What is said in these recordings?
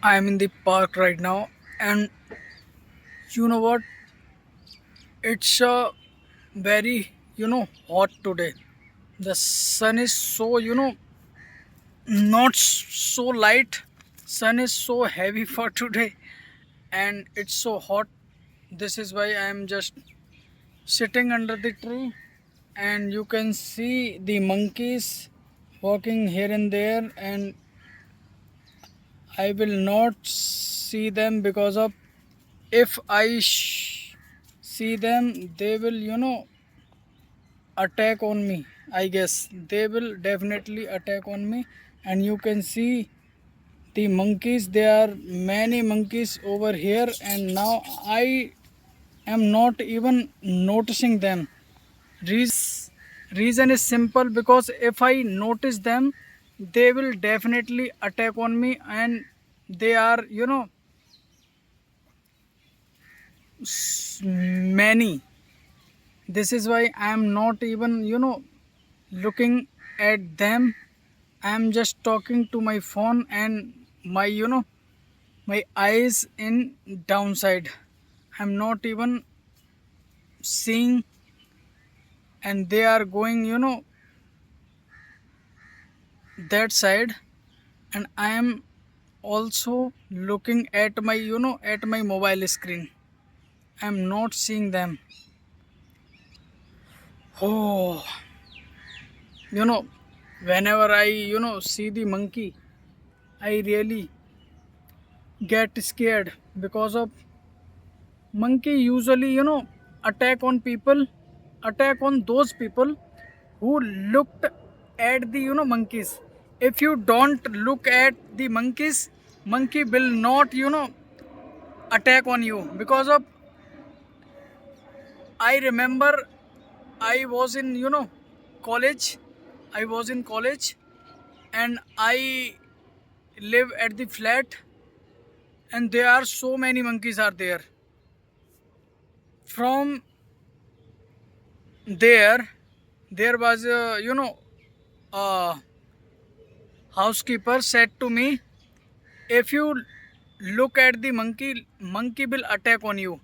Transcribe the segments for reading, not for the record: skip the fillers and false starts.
I'm in the park right now, and you know what? It's very hot today. The sun is so not so light. Sun is so heavy for today, and it's so hot. This is why I am just sitting under the tree, and you can see the monkeys walking here and there, and I will not see them because of if I see them, they will, attack on me. I guess they will definitely attack on me. And you can see the monkeys, there are many monkeys over here, and now I am not even noticing them. Reason is simple because if I notice them, they will definitely attack on me, and they are, many. This is why I am not even looking at them. I am just talking to my phone, and my my eyes in downside. I'm not even seeing, and they are going that side, and I am also looking at my at my mobile screen. I'm not seeing them. Oh, you know whenever I see the monkey, I really get scared because of monkey usually attack on people, attack on those people who looked at the monkeys. If you don't look at the monkeys, monkey will not attack on you. Because of, I remember, I was in college. I was in college, and I live at the flat, and there are so many monkeys are there. From there was a housekeeper said to me, if you look at the monkey will attack on you.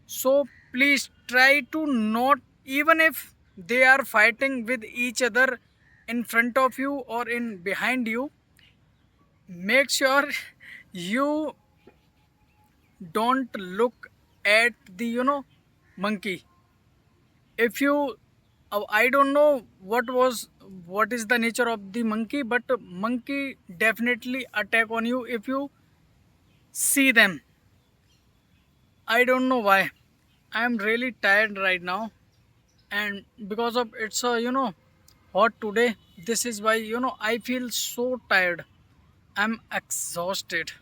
So please try to not, even if they are fighting with each other in front of you or in behind you, make sure you don't look at the monkey. If you I don't know what is the nature of the monkey, but monkey definitely attack on you if you see them. I don't know why. I am really tired right now, and because of it's hot today. This is why I feel so tired. I'm exhausted.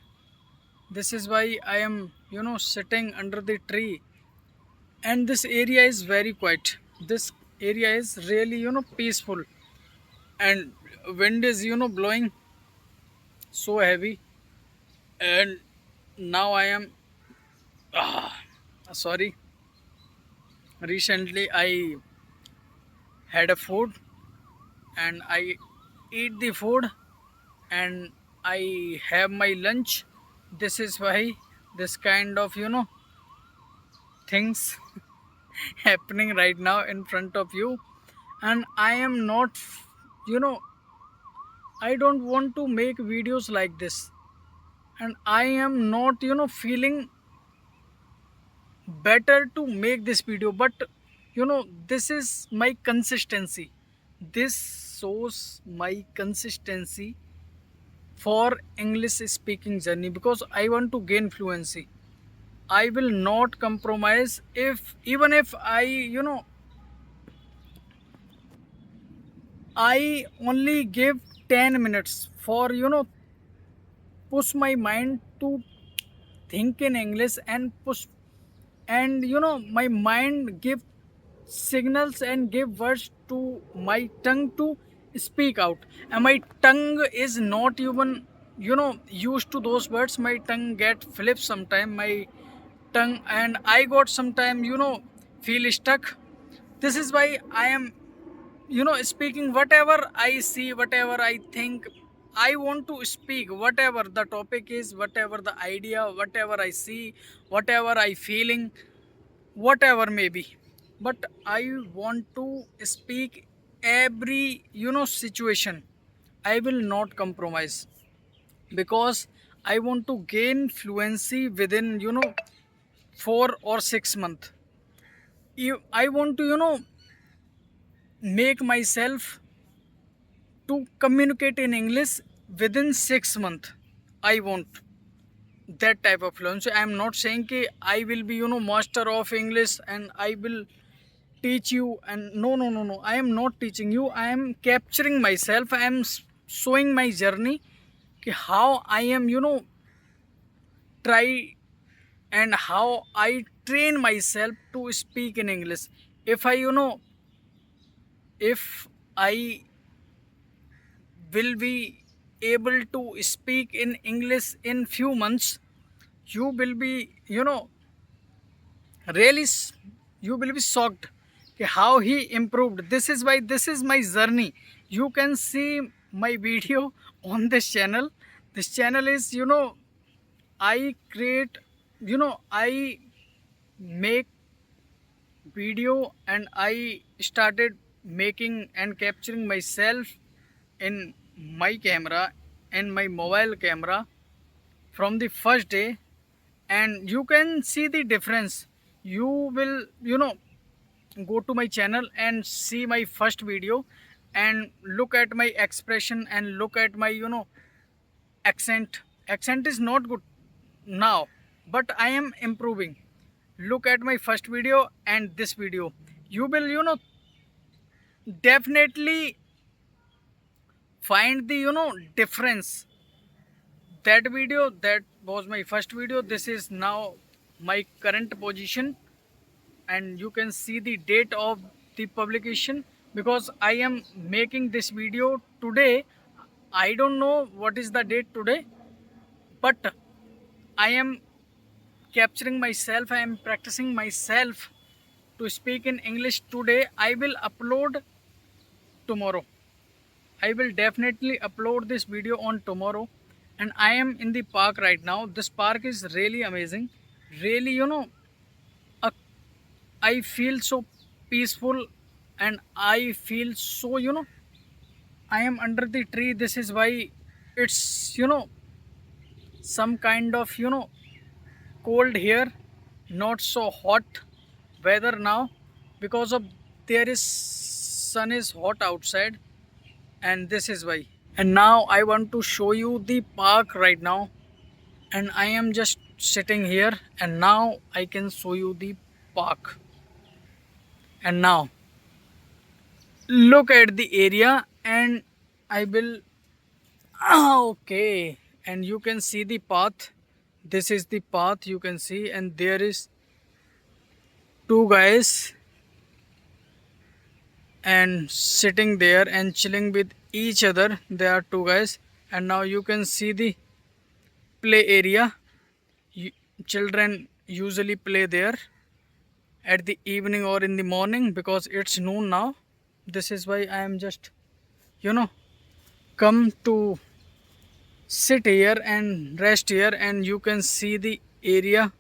This is why I am sitting under the tree, and this area is very quiet. This area is really peaceful, and wind is blowing so heavy. And now I am sorry. Recently I had a food, and I eat the food, and I have my lunch. This is why this kind of things happening right now in front of you. And I am not, you know I don't want to make videos like this, and I am not feeling better to make this video. But this is my consistency. This shows my consistency for English speaking journey, because I want to gain fluency. I will not compromise. If even if I only give 10 minutes for push my mind to think in English, and push, and my mind give signals and give words to my tongue to speak out, and my tongue is not even used to those words. My tongue get flipped sometime, my tongue, and I got sometime feel stuck. This is why I am speaking whatever I see, whatever I think. I want to speak whatever the topic is, whatever the idea, whatever I see, whatever I feeling, whatever may be. But I want to speak every situation. I will not compromise, because I want to gain fluency within 4 or 6 months. I want to make myself to communicate in English within 6 months. I want that type of fluency. I am not saying कि I will be master of English and I will teach you, and no, I am not teaching you. I am capturing myself. I am showing my journey कि how I am try, and how I train myself to speak in English. If if I will be able to speak in English in few months, you will be really you will be shocked how he improved. This is why this is my journey. You can see my video on this channel. This channel is I create, I make video, and I started making and capturing myself in my camera and my mobile camera from the first day. And you can see the difference. You will go to my channel and see my first video, and look at my expression, and look at my accent is not good now, but I am improving. Look at my first video and this video. You will definitely find the difference. That video, that was my first video. This is now my current position, and you can see the date of the publication, because I am making this video today. I don't know what is the date today, but I am capturing myself. I am practicing myself to speak in English today. I will upload tomorrow. I will definitely upload this video on tomorrow. And I am in the park right now. This park is really amazing. Really, uh, I feel so peaceful, and I feel so, I am under the tree. This is why it's, some kind of, cold here, not so hot weather now, because of there is sun is hot outside, and this is why. And now I want to show you the park right now, and I am just sitting here, and now I can show you the park. And now look at the area, and I will okay, and you can see the path. This is the path you can see, and there is two guys and sitting there and chilling with each other. There are two guys, and now you can see the play area. Children usually play there at the evening or in the morning, because it's noon now. This is why I am just come to sit here and rest here, and you can see the area.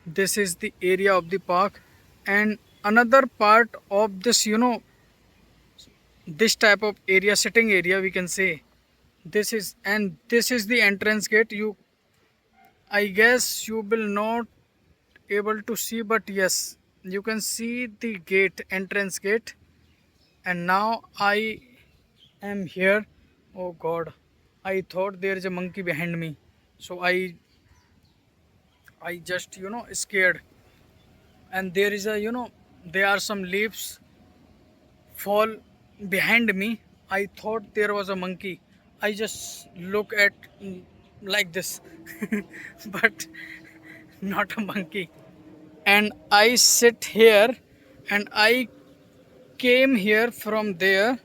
This is the area of the park. And another part of this this type of area, sitting area we can say, this is the entrance gate. I guess you will not able to see, but yes, you can see the gate, entrance gate. And now I am here. Oh god, I thought there is a monkey behind me, so I just scared. And there is a there are some leaves fall behind me. I thought there was a monkey. I just look at like this, but not a monkey. And I sit here, and I came here from there,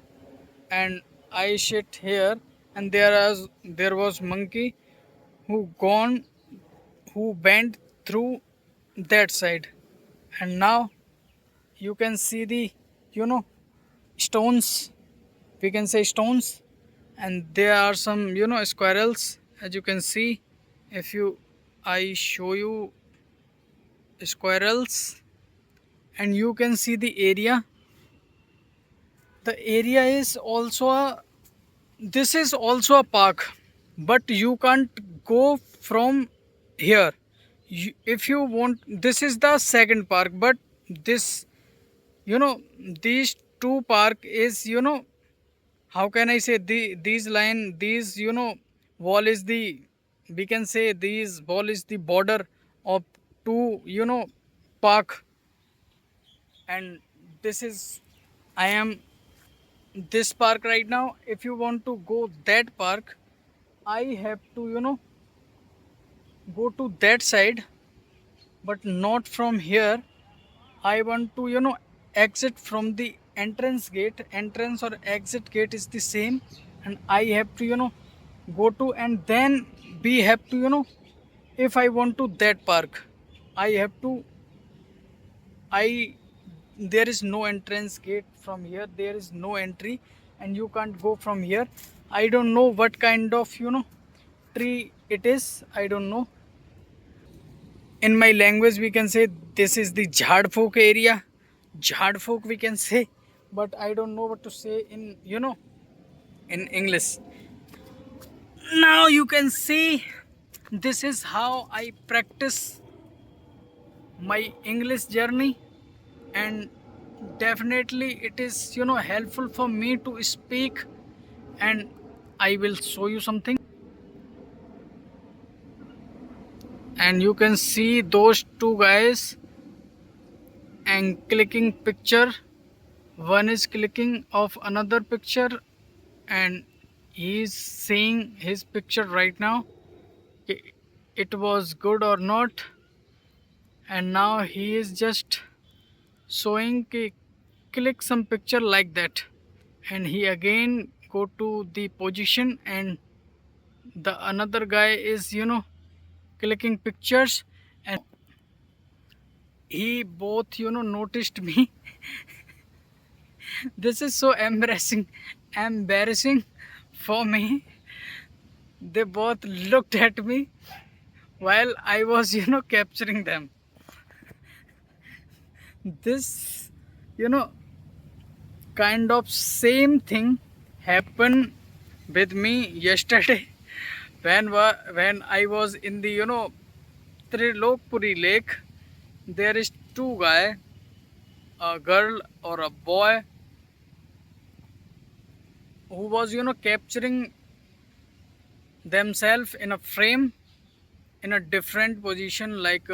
and I sit here, and there was monkey who gone, who went through that side. And now you can see the you know stones, we can say stones. and there are some squirrels, as you can see. If you I show you squirrels, and you can see the area. The area is also a this is also a park, but you can't go from here. If you want, this is the second park, but this you know these two park is how can I say, these line, these wall is the, we can say these wall is the border of two park. And this is, I am this park right now. If you want to go that park, I have to go to that side, but not from here. I want to exit from the entrance gate. Entrance or exit gate is the same, and I have to go to, and then we have to if I want to that park, I have to, I there is no entrance gate from here. There is no entry, and you can't go from here. I don't know what kind of tree it is. I don't know. In my language, we can say this is the Jhadphok area. Jhadphok we can say, but I don't know what to say in in English. Now you can see this is how I practice my English journey, and definitely it is helpful for me to speak. And I will show you something, and you can see those two guys and clicking picture. One is clicking of another picture, and he is seeing his picture right now, it was good or not. And now he is just showing click some picture like that, and he again go to the position, and the another guy is clicking pictures, and he both noticed me. This is so embarrassing for me. They both looked at me while I was capturing them. This you know kind of same thing happened with me yesterday when I was in the Trilokpuri lake. There is two guy, a girl or a boy, who was capturing themselves in a frame in a different position, like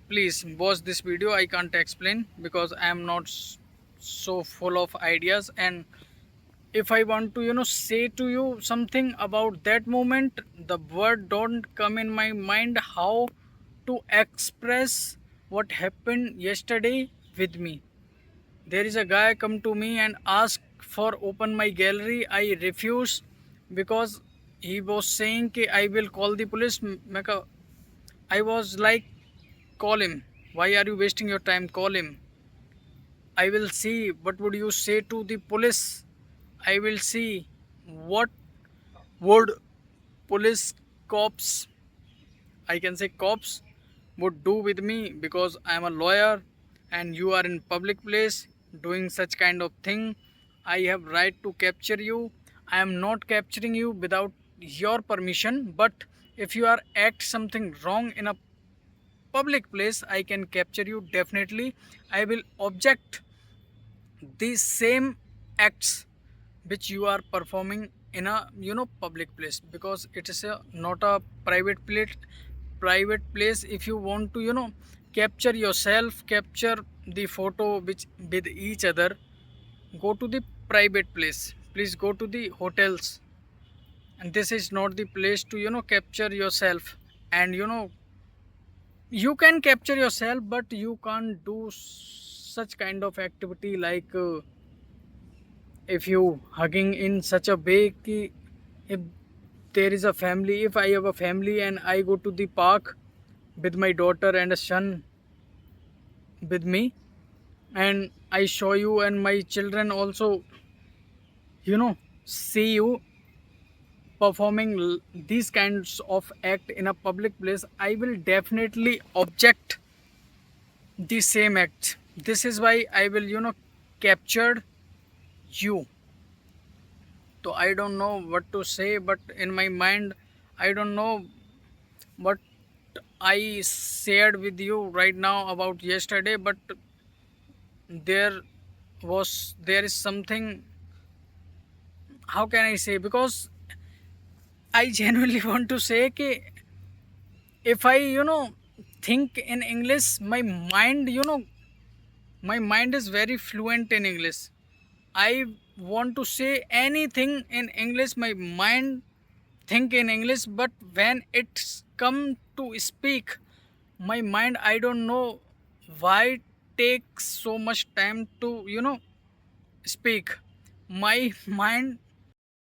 please watch this video. I can't explain because I am not so full of ideas, and if I want to say to you something about that moment, the word don't come in my mind how to express what happened yesterday with me. There is a guy come to me and ask for open my gallery. I refuse because he was saying कि I will call the police. I was like, call him. Why are you wasting your time? Call him. I will see what would you say to the police. I will see what would police cops, I can say cops, would do with me, because I am a lawyer and you are in public place doing such kind of thing. I have right to capture you. I am not capturing you without your permission, but if you are act something wrong in a public place, I can capture you. Definitely I will object these same acts which you are performing in a public place, because it is not a private place. If you want to capture yourself, capture the photo which with each other, go to the private place. Please go to the hotels, and this is not the place to capture yourself. And you can capture yourself, but you can't do such kind of activity like if you hugging in such a way ki, if there is a family, if I have a family and I go to the park with my daughter and a son with me, and I show you and my children also you know, see you performing these kinds of act in a public place, I will definitely object the same act. This is why I will, captured you. So I don't know what to say, but in my mind, I don't know what I shared with you right now about yesterday, but there there is something, how can I say, because I genuinely want to say कि if I, think in English, my mind is very fluent in English. I want to say anything in English, my mind think in English, but when it's come to speak, my mind, I don't know why it takes so much time to, speak. My mind